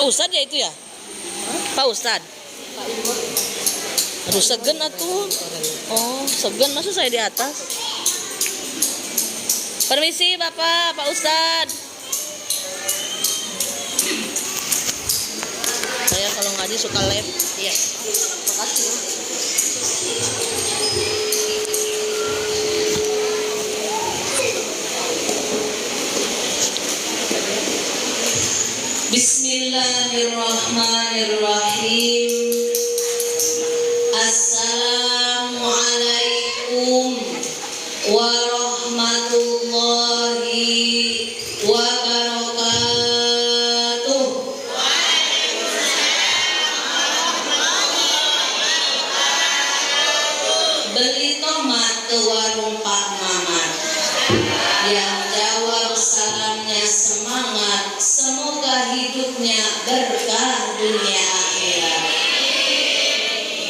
Pak Ustadz ya itu ya? Pak Ustadz. Aduh segen atuh. Oh segen masa saya di atas. Permisi Bapak, Pak Ustadz. Saya kalau ngaji suka live. Iya. Makasih. Bismillahirrahmanirrahim. Assalamualaikum warahmatullahi wabarakatuh. Beli tomat ke warung Pak Mamat. Yang jawab salamnya semangat, semoga hidupnya berkah dunia akhirat.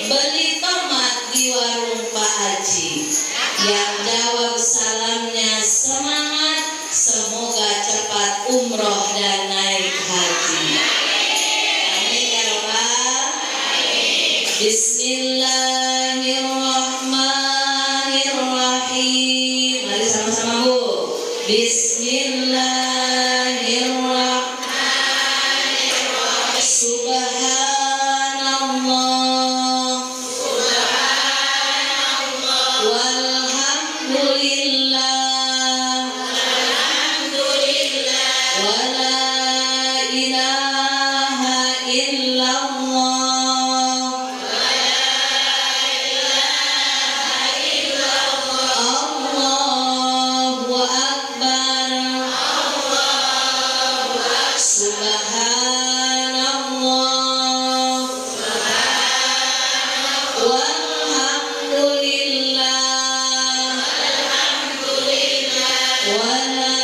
Beli tomat di warung Pak Haji. Yang jawab salamnya semangat, semoga cepat umroh dan naik haji. Amin ya Rabbal. Bismillahirrahmanirrahim. Mari sama-sama Bu. Bismillahirrahmanirrahim. Subhanallah. Walhamdulillah. Wala ilaha illallah. Allahu akbar. Subhanallah. Walhamdulillah. Wala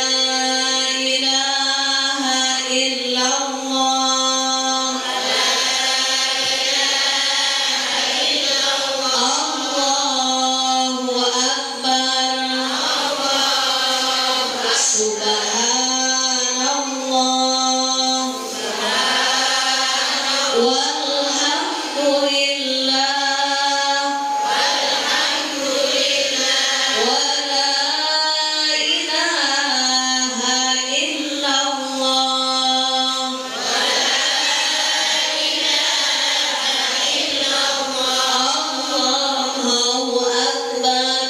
ilaha illallah. Allahu akbar. Subhanallah. Walhamdulillah. Wala ilaha illallah. Allahu akbar.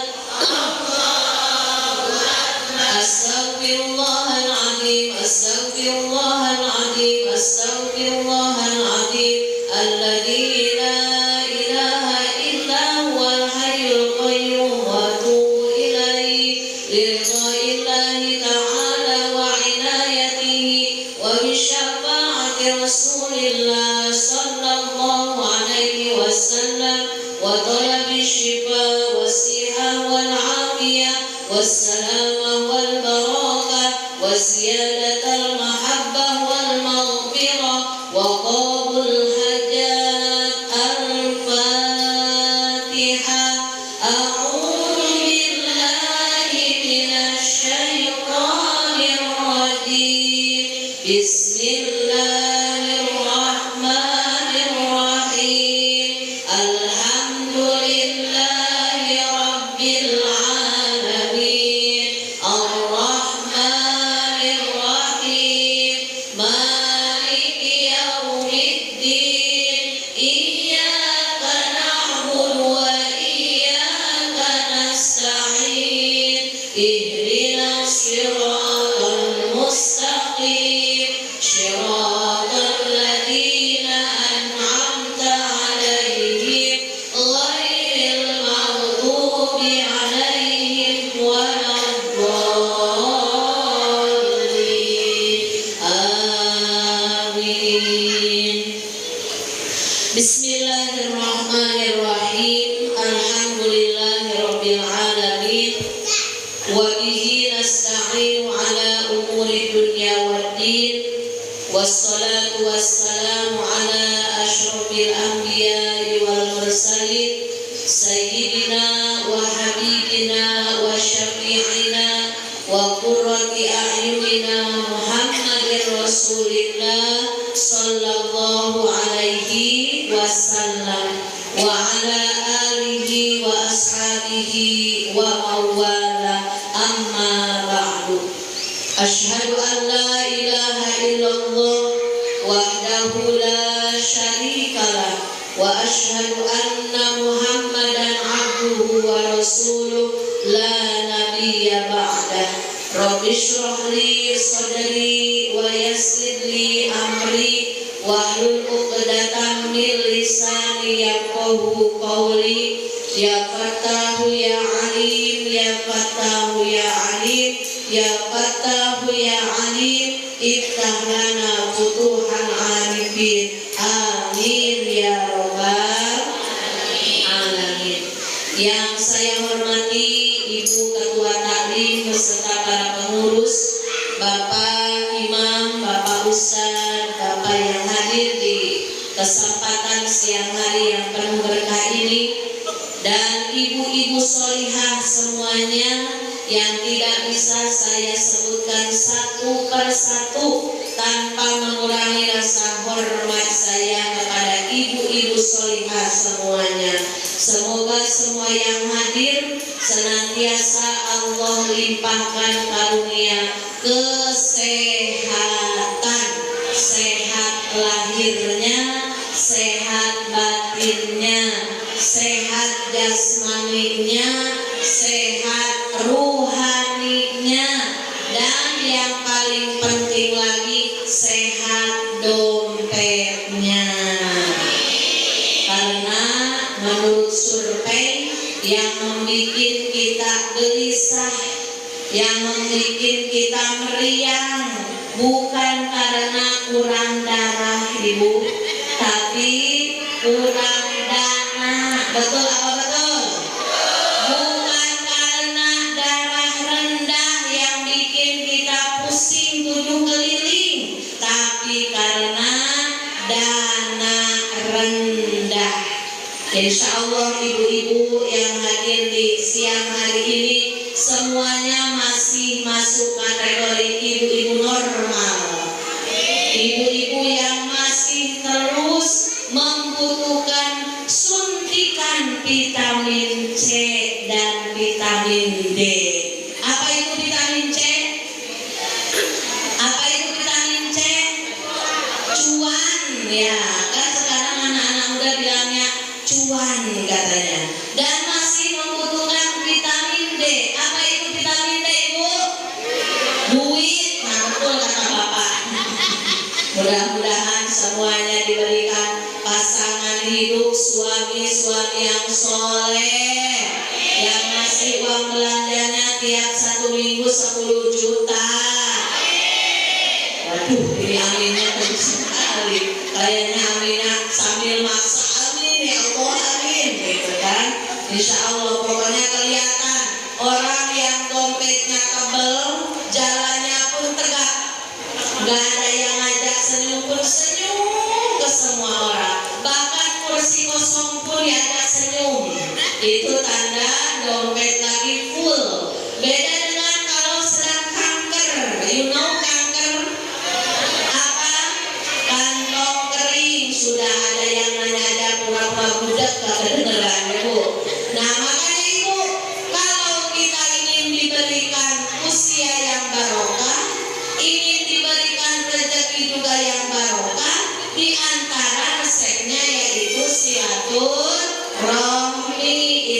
Astaghfirullahaladzim. Astaghfirullahaladzim. Astaghfirullahaladzim. Alladzi la ilaha illa huwal hayyul qayyum wa atubu ilaihi liridha'illahi ta'ala wa inayatihi wa bisyafa'ati rasulillah sallallahu alaihi wasallam wa talabi syifa wa siha wal afiyah wassalamah wal barakah wa ziyadatal mahabbah wal maghfirah wa qabul hajat. Al-Fatihah. A'udzu billahi minasy syaithanir rajim. Bismillahirrahmanirrahim. Alhamdulillahi rabbil alamin. Ar-Rahmanir Rahim. Maliki yaumiddin. Iyyaka na'budu wa iyyaka nasta'in. Ihdinas siratal mustaqim. Siratal ladzina an'amta 'alaihim ghairil maghdubi 'alaihim waladdallin. Amin. Bismillahirrahmanirrahim. Alhamdulillahirabbil alamin. Wa bihi nasta'inu ala umuri dunya waddin. Wassalatu wassalamu ala asyrafil anbiya'i wal mursalin sayyidina wa habibina wa syafi'ina wa qurrati a'yunina Muhammadir Rasulillah sallallahu la ilaha illallah wahdahu la syarikalah wa asyhadu anna Muhammadan abduhu wa rasuluh la nabiyya ba'dah. Rabbi shrah li sadri wa yassir li amri wahlul 'uqdatam min lisani yafqahu qawli. Ya Fattahu ya Alim, ya Fattahu ya Alim, ya Fattahu ya Alim, iftah lana futuhan arifin. Amin ya rabbal alamin. Yang saya hormati Ibu Ketua Taklim beserta para pengurus, Bapak Imam, Bapak Ustadz, Bapak yang hadir di kesempatan siang hari yang penuh berkah ini, dan ibu-ibu solihah semuanya yang tidak bisa saya sebutkan satu persatu tanpa mengurangi rasa hormat saya kepada ibu-ibu solihah semuanya. Semoga semua yang hadir senantiasa Allah limpahkan karunia kesehatan, sehat lahirnya, sehat batinnya, sehat jasmaninya, sehat ruhaninya, dan yang paling penting lagi sehat dompetnya. Karena menurut survei yang membuat kita gelisah, yang membuat kita meriang, bukan karena kurang darah Ibu, tapi kurang dana. Betul apa betul? Bukan karena darah rendah yang bikin kita pusing tujuh keliling, tapi karena dana rendah. Insya Allah ibu-ibu yang hadir di siang hari ini semuanya masih masuk kategori ibu-ibu normal, ibu-ibu yang masih terus membutuhkan suntikan vitamin C dan vitamin D. Apa itu vitamin C? Apa itu vitamin C? Cuan, ya kan sekarang anak-anak muda bilangnya cuan katanya. Dan masih membutuhkan vitamin D. Apa itu vitamin D Ibu? Duit. Nah betul kata Bapak. Mudah-mudahan semuanya diberikan pasangan hidup, suami-suami yang soleh, yang ngasih uang belanjanya tiap 1 minggu 10 juta. Waduh, ini aminnya kenceng sekali. Kayaknya aminnya sambil maksa amin, ya Allah amin, gitu kan. Insya Allah pokoknya kelihatan orang yang dompetnya tebel, jalannya pun tegak. Gak ada yang ngajak senyum pun senyum ke semua orang. Bahkan kursi kosong pun diajak senyum. Itu tanda dompet lagi full. Beda dengan kalau sedang kanker. You know kanker? Apa? Kantong kering. Sudah ada yang nanya ada pura-pura budak gak kedengeran ya Bu. Nah makanya Ibu, kalau kita ingin diberikan usia yang barokah, ingin diberikan rezeki juga yang barokah, di antara resepnya yaitu silaturahmi.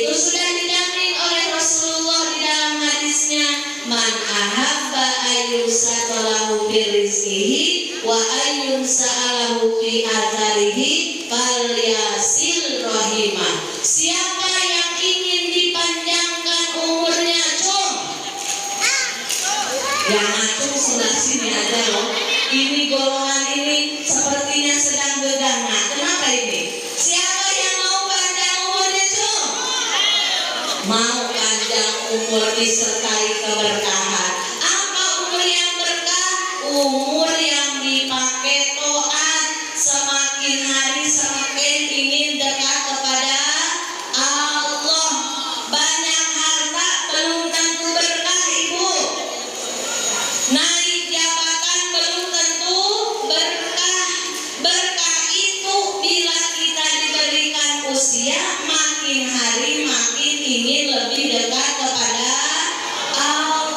Itu sudah dijamin oleh Rasulullah di dalam hadisnya, man ahabba ayyusatalahu fi rizqihi wa ayyunsa'alahu fi atharihi falyasil rahimah. Siapa yang ingin dipanjangkan umurnya, cum? Yang acung sebelah sini aja loh. Ini golongan ini sepertinya sedang gegana. Kenapa ini? Siapa yang mau panjang umurnya, cum? Mau panjang umur disertai keberkahan. Apa umur yang berkah? Umur yang dipakai taat. Semakin hari semakin ingin dekat kepada Allah. Banyak harta belum tentu berkah Ibu. Naik jabatan belum tentu berkah. Berkah itu bila kita diberikan usia, makin hari makin ingin lebih dekat kepada Allah.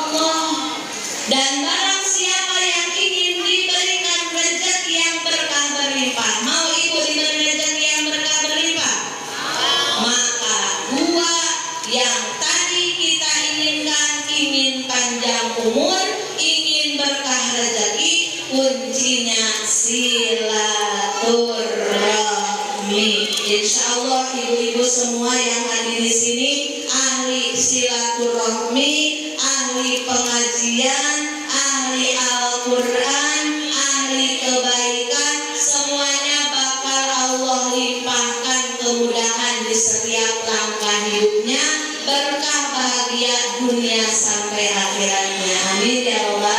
kuncinya silaturahmi. Insya Allah ibu-ibu semua yang hadir di sini ahli silaturahmi, ahli pengajian, ahli Al-Quran, ahli kebaikan, semuanya bakal Allah limpahkan kemudahan di setiap langkah hidupnya, berkah bahagia dunia sampai akhiratnya. Amin ya Allah.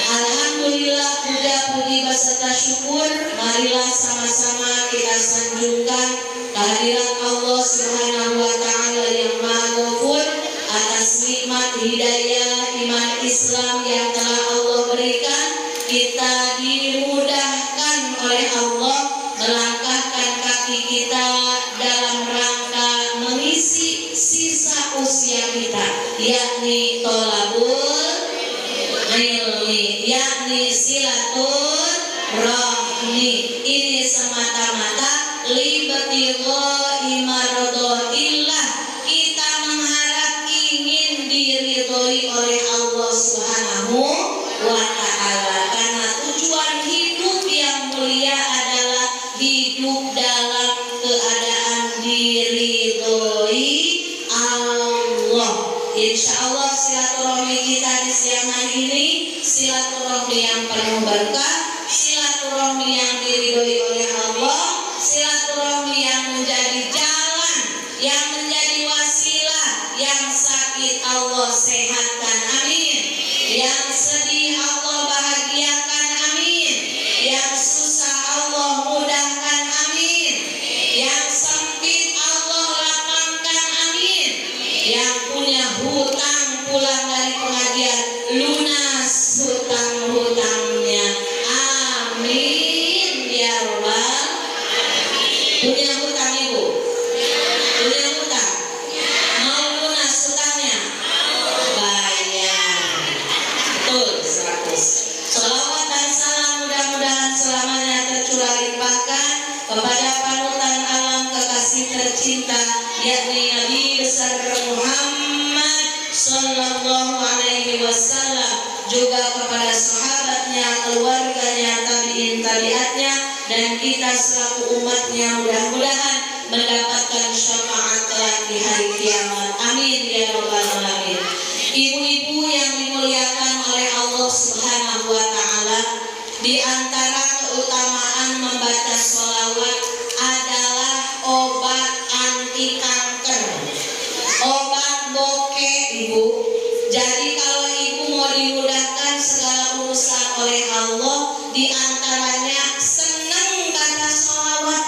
Alhamdulillah, puja puji beserta syukur, marilah sama-sama kita sanjungkan kehadirat Allah Subhanahu wa Ta'ala yang Maha Ghafur atas nikmat hidayah iman Islam yang telah Allah berikan. Kita dimudahkan oleh Allah melangkahkan kaki kita dalam rangka mengisi sisa usia kita, yakni tolabul ilmi, yakni silaturahmi. Ini semata-mata libtigha'i mardatillah, kita mengharap ingin diridhoi oleh Allah Subhanahu wa Ta'ala, karena tujuan hidup yang mulia adalah hidup dalam keadaan diridhoi Allah. Insya Allah silaturahmi kita di siang hari ini silaturahmi yang penuh berkah, silaturahmi yang diridhoi oleh Allah, silaturahmi yang menjadi jalan, yang menjadi wasilah, yang sakit Allah sehatkan, amin. Yang sedih Allah bahagiakan, amin. Yang susah Allah mudahkan, amin. Yang sempit Allah lapangkan, amin. Yang punya hutang pulang dari pengajian lunas hutang-hutangnya, amin ya Allah. Punya hutang ibu? Punya hutang? Mau lunas hutangnya? Bayar. Betul, 100. Sholawat dan salam mudah-mudahan selamanya tercurah limpahkan kepada panutan alam kekasih tercinta, yakni Nabi besar Muhammad Sallallahu Alaihi Wasallam, juga kepada sahabatnya, keluarganya, tabi'in tabi'atnya, dan kita selaku umatnya mudah-mudahan mendapatkan syafaat kelak di hari kiamat, amin ya rabbal alamin. Ibu-ibu yang dimuliakan oleh Allah Subhanahu wa Ta'ala, di antara keutamaan membaca sholawat adalah obat anti kanker, obat bokeh ibu. Jadi kalau ibu mau dimudahkan segala urusan oleh Allah, di antaranya senang baca sholawat.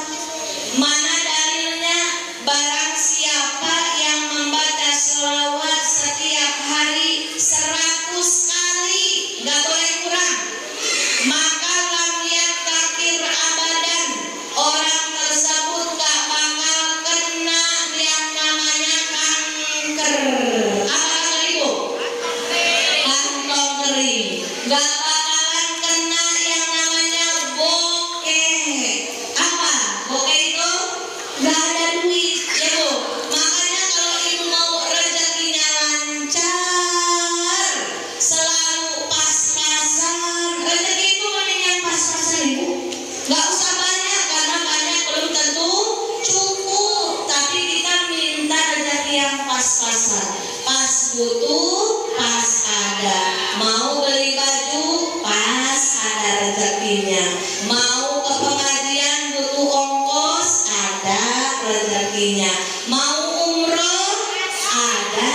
Mana dalilnya? Barang siapa yang membaca sholawat setiap hari 100 kali, nggak boleh kurang, maka lam yatakir abadan, orang tersebut gak bakal kena yang namanya kanker. Apa kata ibu? Kantong kering. Gak bakalan kena yang namanya bokeh. Apa? Bokeh itu gak ada duit ya bu. Makanya kalau ibu mau rezekinya lancar, selalu pas-pasan. Rezeki itu mendingan pas-pasan ibu. Gak usah banyak, karena banyak belum tentu cukup. Tapi kita minta rezeki yang pas-pasan. Pas butuh, pas ada. Mau beli baju, pas ada rezekinya. Mau ke pengajian butuh ongkos, ada rezekinya. Mau umroh, ada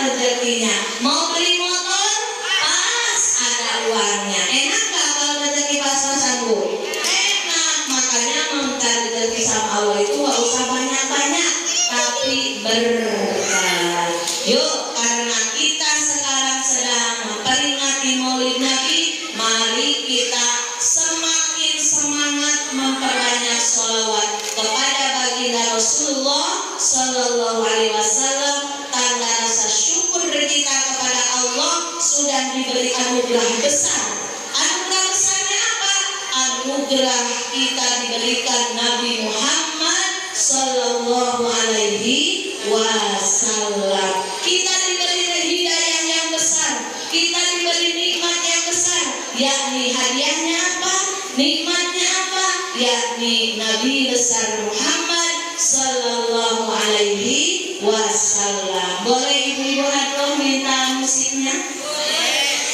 rezekinya. Mau beli motor, pas ada uangnya. Enak gak kalau rezeki pas-pasan bu? Enak. Makanya minta rezeki sama Allah itu gak usah banyak-banyak, tapi berkah. Yuk, karena kita sekarang sedang memperingati Maulid Nabi, mari kita semakin semangat memperbanyak sholawat kepada baginda Rasulullah Sallallahu Alaihi Wasallam. Tanda rasa syukur kita kepada Allah sudah diberi anugerah besar. Anugerah besarnya apa? Anugerah kita diberikan Nabi Muhammad Sallallahu Alaihi Wasallam. Kita diberi hidayah yang besar, kita diberi nikmat yang besar, yakni hadiahnya apa? Nikmatnya apa? Yakni Nabi besar Muhammad sallallahu alaihi wasallam. Boleh ibu-ibu hadiah minta musiknya?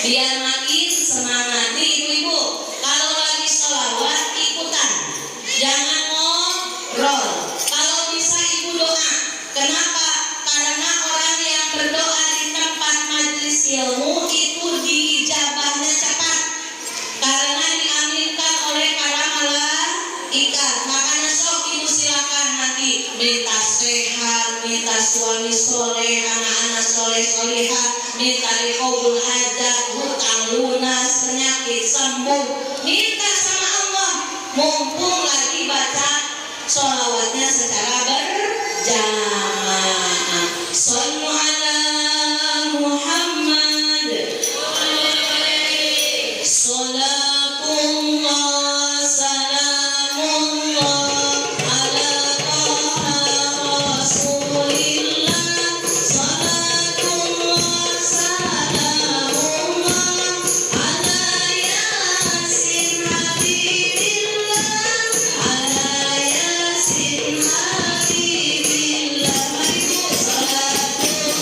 Biar makin semangat. Nih ibu-ibu, kalau lagi sholawat ikutan, jangan ngobrol. Kalau bisa ibu doa. Kenapa? Karena orang yang berdoa di tempat majelis ilmu itu diijabahnya cepat, karena diaminkan oleh para malaikat. Makanya sok ibu silakan nanti minta sehat, minta suami soleh, anak-anak soleh solehah, minta dikabul hajat, hutang lunas, penyakit sembuh, minta sama Allah. Mumpung lagi baca sholawatnya secara berjamaah. Shallu ala Muhammad. Salatullah salamullah ala taha rasulillah. Salatullah salamullah ala yasin habibillah. Ala yasin habibillah. Mari bu, salatullah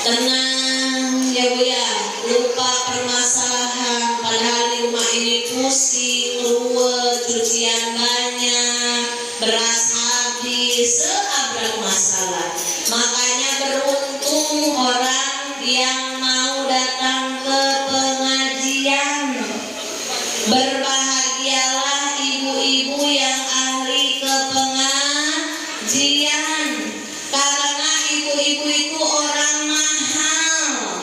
tenang ya Bu ya, lupa permasalahan. Padahal di rumah ini pusing, ruwet, cucian banyak, beras habis, seabrak masalah. Makanya beruntung orang yang mau datang ke pengajian. Berbahagialah ibu-ibu yang ahli ke pengajian, karena ibu-ibu itu orang mahal.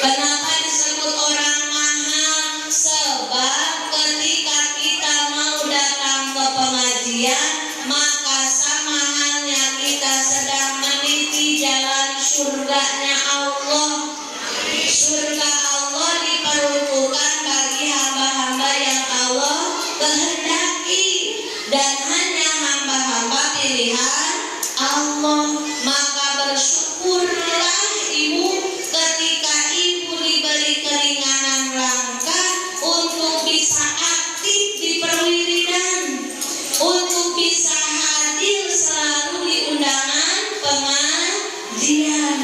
Kenapa disebut orang mahal? Sebab ketika kita mau datang ke pengajian, maka sama halnya kita sedang meniti jalan surganya Allah. Surga Allah diperuntukkan bagi hamba-hamba yang Allah kehendaki, dan hanya hamba-hamba pilihan Allah. Maka bersyukurlah ibu ketika ibu diberi keringanan langkah untuk bisa aktif di perwiridan, untuk bisa hadir selalu di undangan pengajian.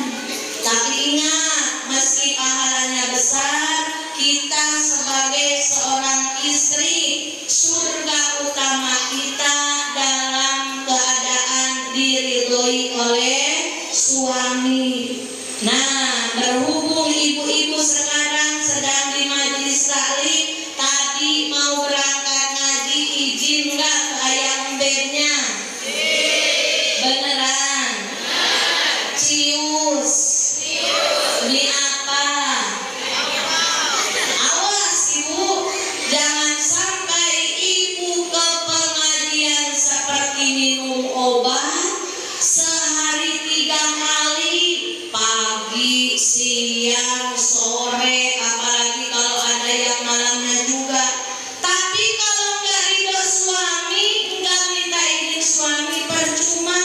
Tapi ingat, meski pahalanya besar, kita sebagai seorang istri, surga utama kita dalam keadaan diridhoi oleh suami. Nah, berhubung ibu-ibu sekarang sedang di majelis taklim, tadi mau berangkat ngaji, izin nggak ke ayah embednya? Beneran? Cius? Beli apa? Awas ibu, jangan sampai ibu ke pengajian seperti minum obat sehari 3 kali, pagi, siang, sore, apalagi kalau ada yang malamnya juga. Tapi kalau nggak ridho suami, nggak minta izin suami, percuma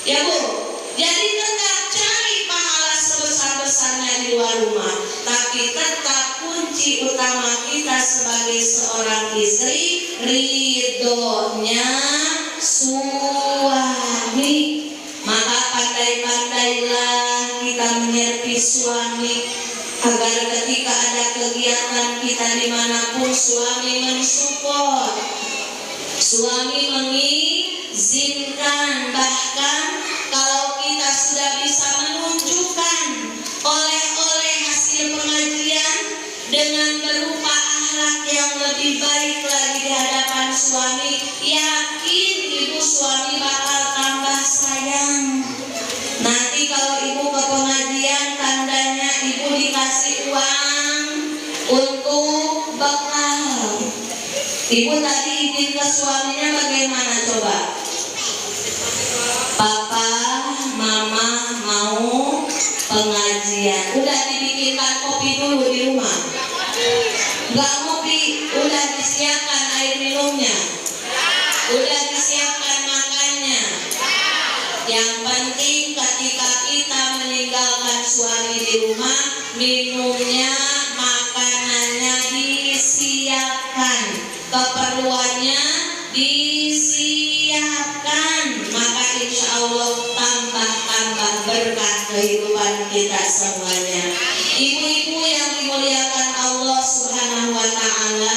ya Bu. Jadi tetap cari pahala sebesar-besarnya di luar rumah, tapi tetap kunci utama kita sebagai seorang istri, ridhonya suami. Maka pandai-pandailah kita menyervis suami, agar ketika ada kegiatan kita dimanapun suami mensupport, suami mengizinkan. Bahkan kalau kita sudah bisa menunjukkan oleh-oleh hasil pengajian dengan berupa akhlak yang lebih baik lagi di hadapan suami, yakin ibu suami bakal tambah sayang. Nanti kalau ibu ke pengajian, tandanya ibu dikasih uang untuk bekal. Ibu tadi izin ke suaminya bagaimana coba? Papa, mama mau pengajian. Udah dibikinkan kopi dulu di rumah? Gak ngopi, udah disiapkan air minumnya, udah disiapkan makannya. Yang penting ketika kita meninggalkan suami di rumah, minumnya, makanannya disiapkan, keperluannya disiapkan. Maka insya Allah tambah berkah kehidupan kita semuanya. Ibu-ibu yang dimuliakan Allah Subhanahu wa Ta'ala,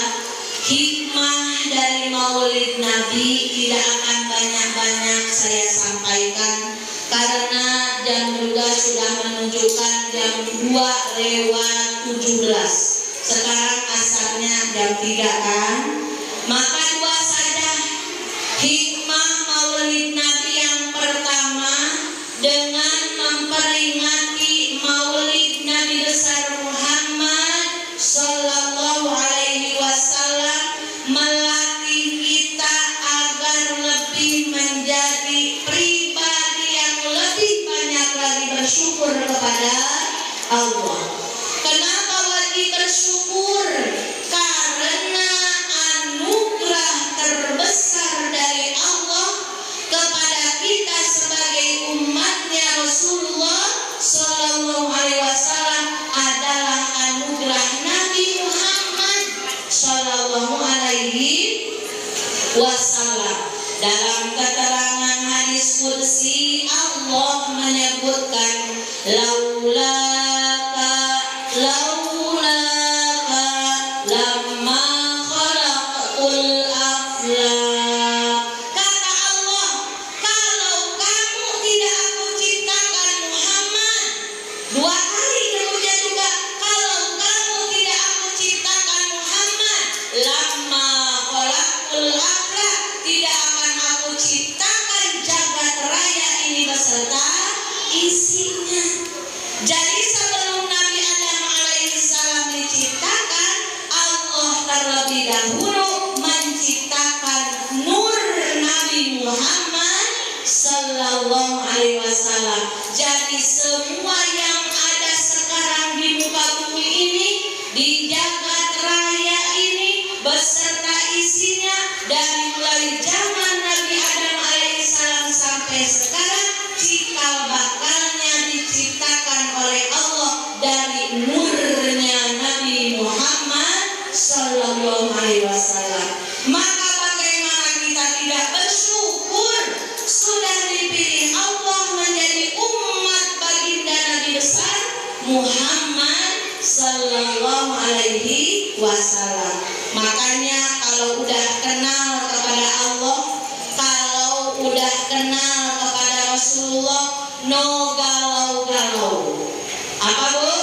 hikmah dari Maulid Nabi tidak akan banyak-banyak saya sampaikan, karena jam juga sudah menunjukkan jam 2:17. Sekarang asarnya jam 3 kan? Maka 2 saja hikmah Maulid Nabi. Yang pertama, dengan memperingati Maulid Nabi besar Muhammad Sallallahu Alaihi Wasallam, melatih kita agar lebih menjadi pribadi yang lebih banyak lagi bersyukur kepada Allah. Kenapa wajib bersyukur? Karena anugerah terbesar dari Allah kepada kita sebagai umatnya Rasulullah Sallallahu Alaihi Wasallam adalah anugerah Nabi Muhammad Sallallahu Alaihi Wasallam. Dalam keterangan hadis qudsi, Allah menyebutkan, laula isinya. Jadi sebelum Nabi Adam alaihissalam diciptakan, Allah terlebih dahulu menciptakan nur Nabi Muhammad sallallahu alaihi wasallam. Jadi semua yang ada sekarang di muka bumi ini, di jagat raya ini, beserta isinya, dari mulai zaman Nabi Adam alaihissalam sampai sekarang, cikal bakalnya diciptakan oleh Allah dari nurnya Nabi Muhammad sallallahu alaihi wasallam. Maka bagaimana kita tidak bersyukur sudah dipilih Allah menjadi umat baginda Nabi besar Muhammad sallallahu alaihi wasallam. Makanya kalau udah kenal kepada Allah, kalau udah kenal kepada Rasulullah, no galau-galau. Apa Bu?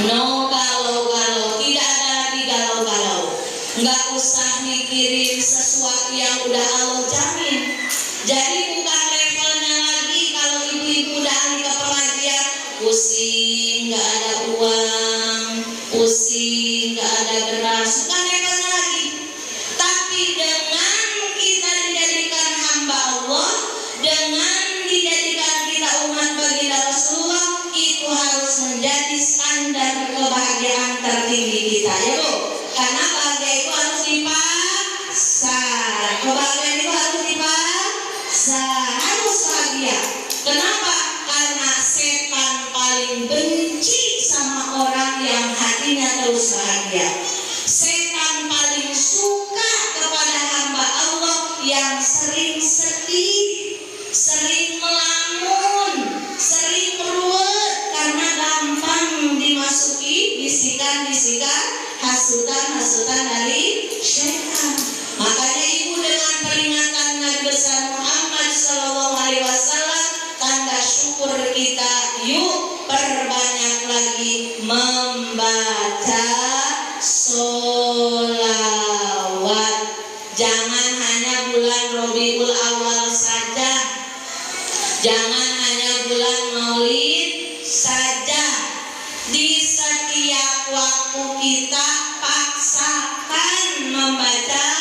No galau-galau. Tidak ada lagi galau-galau. Nggak usah mikirin sesuatu yang udah Allah jamin. Jadi bukan levelnya lagi kalau ibu-ibu udah ahli ke pengajian, pusing, nggak ada uang, pusing, nggak ada beras. Bukan levelnya lagi. Tapi dengan kita dijadikan hamba Allah, dengan dijadikan kita umat baginda Rasulullah, itu harus menjadi standar kebahagiaan tertinggi kita, ya Bu. Karena bahagia itu harus dipaksa. Kebahagiaan itu harus dipaksa, harus bahagia. Kenapa? Karena setan paling benci sama orang yang hatinya terus bahagia. Setan paling suka kepada hamba Allah yang sering sedih, sering melamun, sering ruwet, karena gampang dimasuki bisikan-bisikan, hasutan-hasutan dari setan. Makanya ibu dengan peringatan Nabi besar Muhammad sallallahu alaihi wasallam, tanda syukur kita, yuk perbanyak lagi membaca sholawat. Jangan hanya bulan Rabiul Awal saja, jangan hanya bulan Maulid saja. Di setiap waktu kita paksakan membaca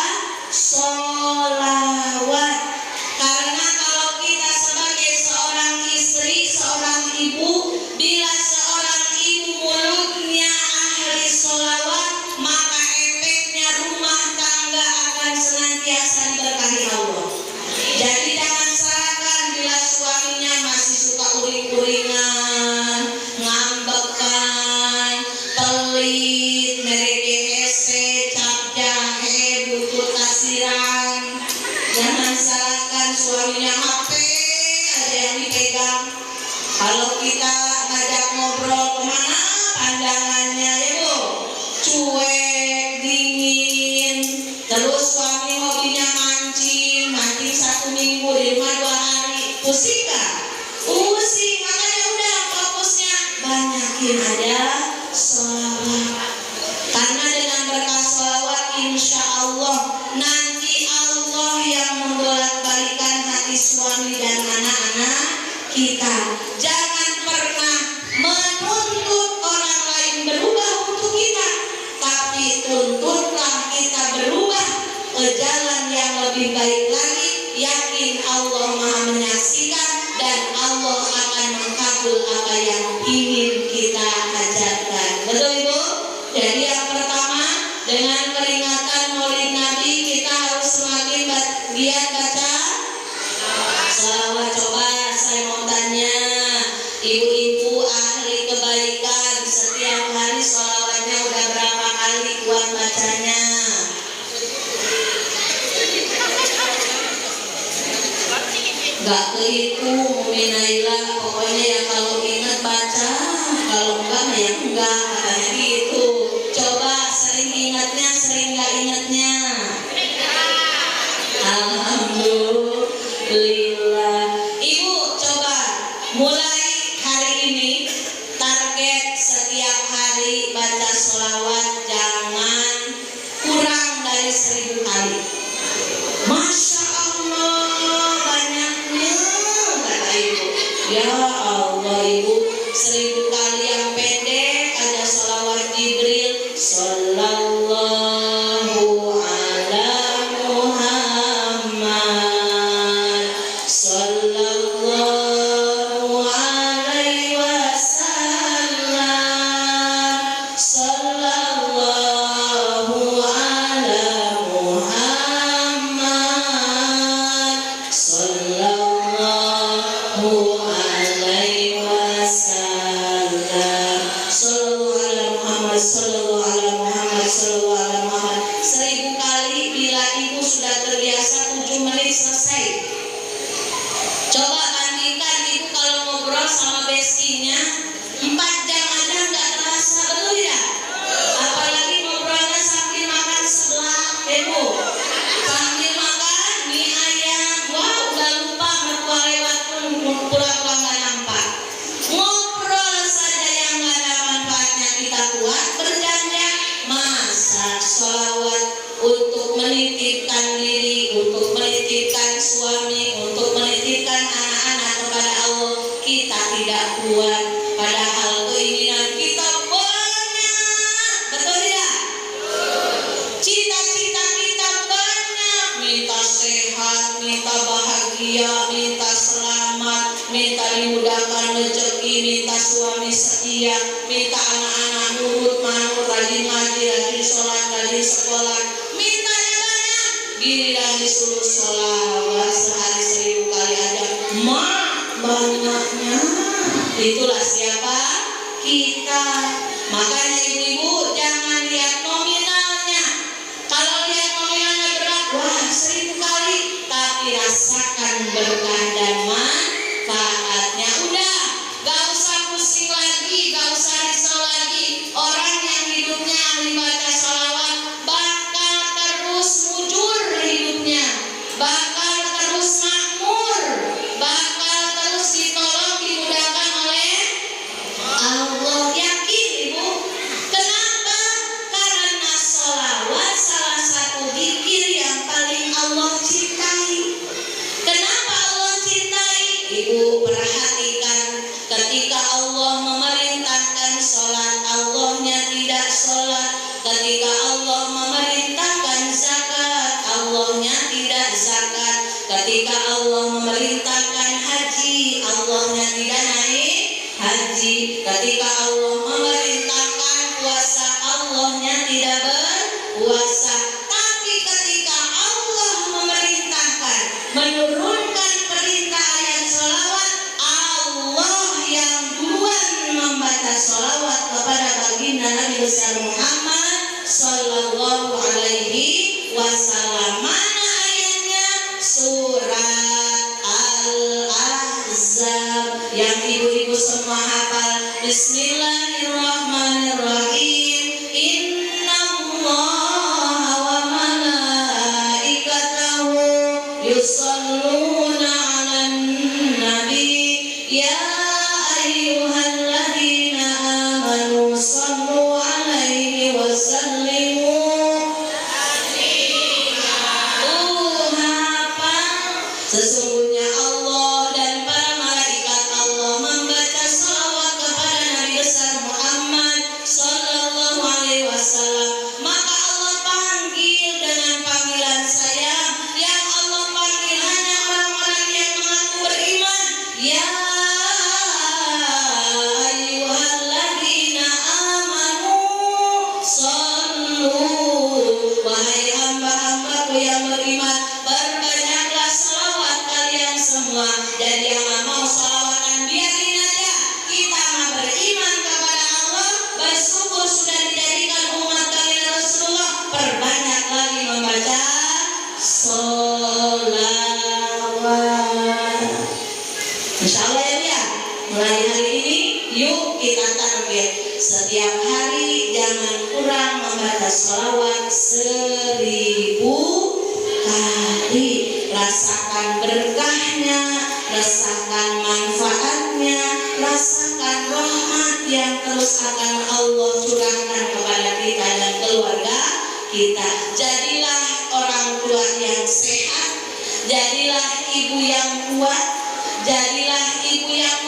sholawat. Karena kalau kita sebagai seorang istri, seorang ibu, bila seorang ibu mulutnya ahli sholawat, maka efeknya rumah tangga akan senantiasa diberkahi Allah. Jadi jangan salahkan bila suaminya masih suka uring-uringan, ngambekan, pelit, mereke hese, cap jahe, butut kasiran. Jangan salahkan suaminya, HP aja yang dipegang. Kalau kita ngajak ngobrol kemana, pandangannya ya Bu, cuek, dingin. Terus suami hobinya mancing, mancing 1 minggu, di rumah 2 hari. Pusing gak? Pusing. Makanya udah fokusnya banyakin aja sholawat. Karena dengan berkah sholawat, insya Allah nanti Allah yang membolak-balikan hati suami dan anak-anak kita. Jangan pernah menuntut orang lain berubah untuk kita, tapi tuntutlah kita berubah ke jalan yang lebih baik lagi. Yakin Allah Maha menyaksikan dan Allah akan mengabul apa yang ingin kita hajatkan. Betul Ibu? Jadi yang pertama, dengan peringatan Maulid Nabi, kita harus semakin giat baca sholawat. Coba saya mau tanya, ibu-ibu ahli kebaikan, setiap hari sholawatnya udah berapa kali kuat bacanya? Gak kehitung, Minaila. Pokoknya ya kalau ingat baca, kalau enggak ya enggak, katanya gitu. Coba sering ingatnya, sering gak ingatnya? Alhamdulillah. Ibu coba mulai hari ini target setiap hari baca sholawat jangan kurang dari 1000 kali. Masya Allah banyaknya kata ibu. Ya Allah ibu, 1000 kali yang pendek aja sholawat Jibril. Sallallahu ala Muhammad, sallallahu alaihi wasallam, sallallahu ala Muhammad, sallallahu alaihi wasallam, sallallahu ala Muhammad, sallallahu ala Muhammad, sallallahu ala Muhammad. 1000 kali. Bila ibu sudah terbiasa 7 menit selesai. Coba bandingkan ibu kalau ngobrol sama bestinya 4 jam aja nggak terasa, betul tidak? Apalagi ngobrolnya sambil makan sebelah, ibu. Sambil makan mie ayam, wah udah lupa mertua lewat pun pura-pura nggak nampak. Ngobrol saja yang nggak ada manfaatnya kita kuat berjanda. Masa sholawat untuk menitipkan diri, untuk menitipkan suami, untuk menitipkan anak-anak kepada Allah kita tidak kuat, padahal keinginan kita banyak, betul tidak? Cita-cita kita banyak, minta sehat, minta bahagia, minta selamat, minta dimudahkan rezeki, minta suami setia, minta anak-anak nurut, manut, rajin ngaji, rajin sholat, rajin sekolah, mintanya banyak. Giliran disuruh sholawat sehari 1000 kali aja, banyaknya. Itulah siapa? Kita. Makanya ibu-ibu jangan lihat nominalnya. Kalau lihat nominalnya berat, wah 1000 kali, tapi rasakan berkah dan manfaatnya. Udah, gak usah pusing lagi, gak usah risau lagi. Orang yang hidupnya ahli baca sholawat bakal terus mujur hidupnya, bakal terus makmur, bakal terus ditolong, dimudahkan oleh Allah. Yakin ibu? Kenapa? Karena sholawat salah satu zikir yang paling Allah cintai. Kenapa Allah cintai? Ibu perhatikan, ketika Allah memerintahkan sholat, Allahnya tidak sholat. Ketika Allah memerintahkan zakat, Allahnya tidak zakat. Ketika Allah memerintahkan haji, Allahnya tidak naik haji. Ketika Allah memerintahkan puasa, Allahnya tidak berpuasa. Tapi ketika Allah memerintahkan menurunkan perintah ayat sholawat, Allah yang duluan membaca sholawat kepada baginda Nabi besar Muhammad sallallahu alaihi wasallam. Mana ayatnya? Surat Al-Ahzab yang ibu-ibu semua hafal. Bismillahirrahmanirrahim. Innallaha wa malaikatahu yusalluna 'alan nabi ya ayyuhalladzina amanu sallu 'alaihi wa sallimu. Sesungguhnya Allah dan para malaikat Allah membaca shalawat kepada Nabi besar Muhammad sallallahu alaihi wasallam. Maka Allah panggil dengan panggilan sayang, yang Allah panggil hanya orang-orang yang mengaku beriman. Ya ayyuhalladzina amanu sallu, wahai hamba-hambaku yang beriman, perbanyaklah sholawat kalian semua. Dan yang gak mau sholawatan biarin aja. Kita mah beriman kepada Allah, bersyukur sudah dijadikan umat kalian Rasulullah. Perbanyak lagi membaca sholawat. Insya Allah ya, mulai hari ini yuk kita target setiap hari jangan kurang membaca sholawat 1000 kali. Rasakan berkahnya, rasakan manfaatnya, rasakan rahmat yang terus akan Allah curahkan kepada kita dan keluarga kita. Jadilah orang tua yang sehat, jadilah ibu yang kuat, jadilah ibu yang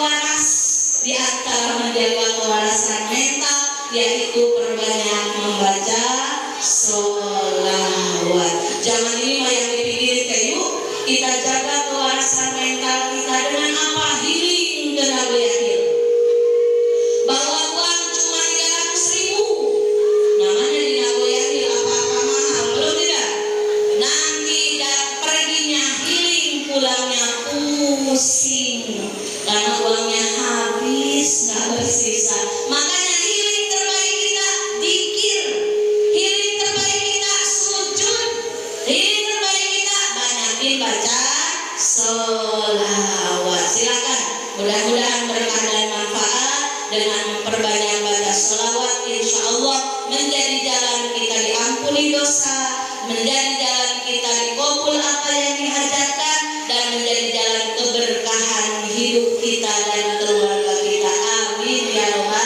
di antara menjaga kewarasan mental yaitu perbanyak membaca sholawat. Jangan ini mah yang dipikirin kayak yuk kita jaga kewarasan mental kita dengan apa? Healing ke Nagoyahil. Bawa uang cuma 300.000, namanya di Nagoyahil apa-apa mahal, belum tidak? Nanti perginya healing, pulangnya pusing karena uangnya habis, nggak bersisa. Makanya healing terbaik kita zikir, healing terbaik kita sujud, healing terbaik kita banyakin baca sholawat. Silakan, mudah-mudahan berkah dan manfaat dengan memperbanyak baca sholawat. Insya Allah menjadi jalan kita diampuni dosa, menjadi jalan kita dikabul apa yang dihajatkan, dan menjadi jalan keberkahan hidup kita dan keluarga kita. Amin ya rabbal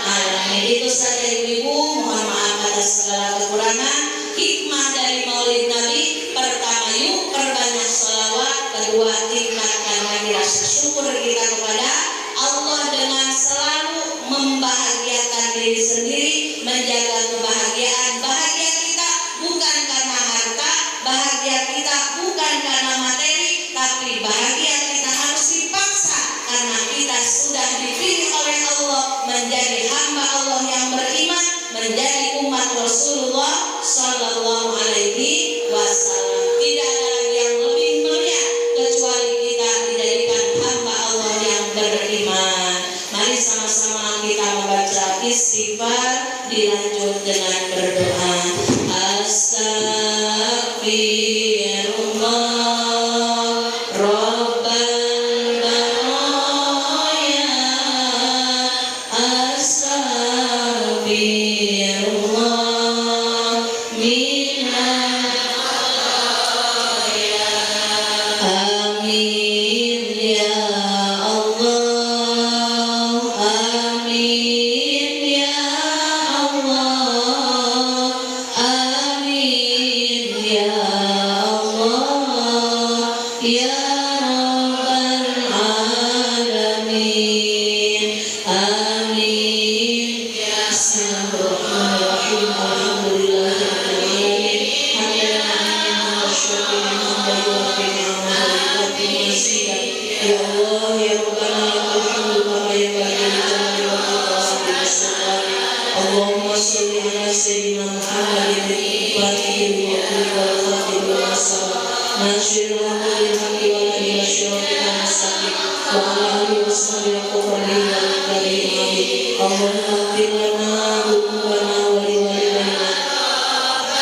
alamin. Itu saja ibu-ibu, mohon maaf atas segala kekurangan. Hikmah dari Maulid Nabi, pertama yuk perbanyak sholawat, kedua tingkatkan lagi rasa syukur kita kepada Allah dengan selalu membahagiakan diri sendiri, menjaga kebahagiaan. Bahagia kita bukan karena harta, bahagia kita bukan karena materi, tapi bahagia kita harus dipaksa karena kita sudah dipilih oleh Allah menjadi hamba Allah yang beriman, menjadi umat Rasulullah Sallallahu Alaihi Wasallam. Tidak ada lagi yang lebih mulia kecuali kita dijadikan hamba Allah yang beriman. Mari sama-sama kita membaca istighfar, dilanjut dengan berdoa. Astagfirullah Rabbal baraya, astagfirullah minal khataya. Amin ya Allah, amin ya Allah, amin ya Allah ya rabbal alamin. Amin ya Bismillahirrahmanirrahim. Alhamdulillahirrahmanirrahim. Hamdalan wa syukran ya Allah ya Rabbana lakal hamdu kama yanbaghi li jalali wajhika wa sultani. Allahumma shalli ala sayyidina Muhammadin al-fatihil mu'min wal khatim wa sabaq nasirul hamdil haqqi wa la ilaha syiratil mustaqim wa ala alihi wa sahbihi al-qur'ani wal karim. Allahumma ighfir lana dhunubana wa li walidayna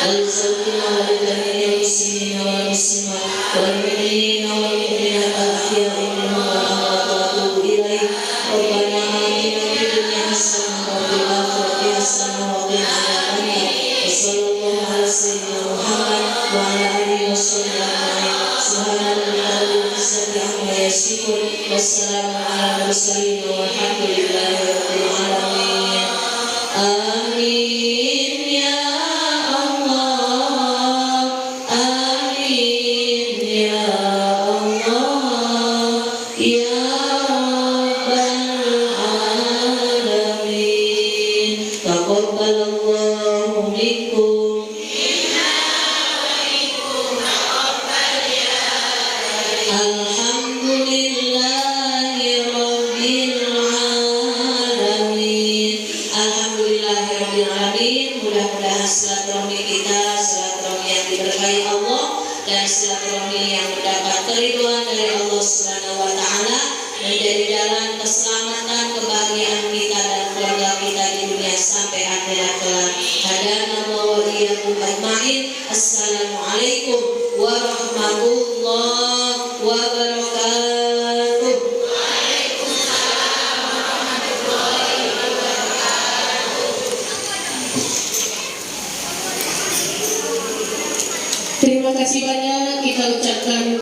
wal zawjina wal jami'il muslimina wal muslimat wal mu'minina wal mu'minat al-ahya'i minhum wal amwat wa atubu ilaik. Rabbana atina fid dunya hasanah wa fil akhirati hasanah wa qina adzabannar. Wa sallallahu ala sayyidina Muhammad wa ala alihi washabbihi ajma'in. Subhana rabbika rabbil izzati amma yasifun, wassalamun ala mursalin walhamdulillahi rabbil alamin. Amin ya Allah, amin ya Allah ya rabbal alamin. Taqabbalallahu minkum. Alhamdulillahi rabbil alamin. Alhamdulillahi rabbil alamin. Mudah-mudahan silaturahmi kita silaturahmi yang diberkahi Allah dan silaturahmi yang mendapat keridhaan dari Allah Subhanahu wa taala, menjadi jalan keselamatan kebahagiaan kita dan keluarga kita di dunia sampai akhirat kelak. Hadanallahu wa iyyakum ajmain. Assalamualaikum warahmatullahi wabarakatuh. Terima kasih banyak kita ucapkan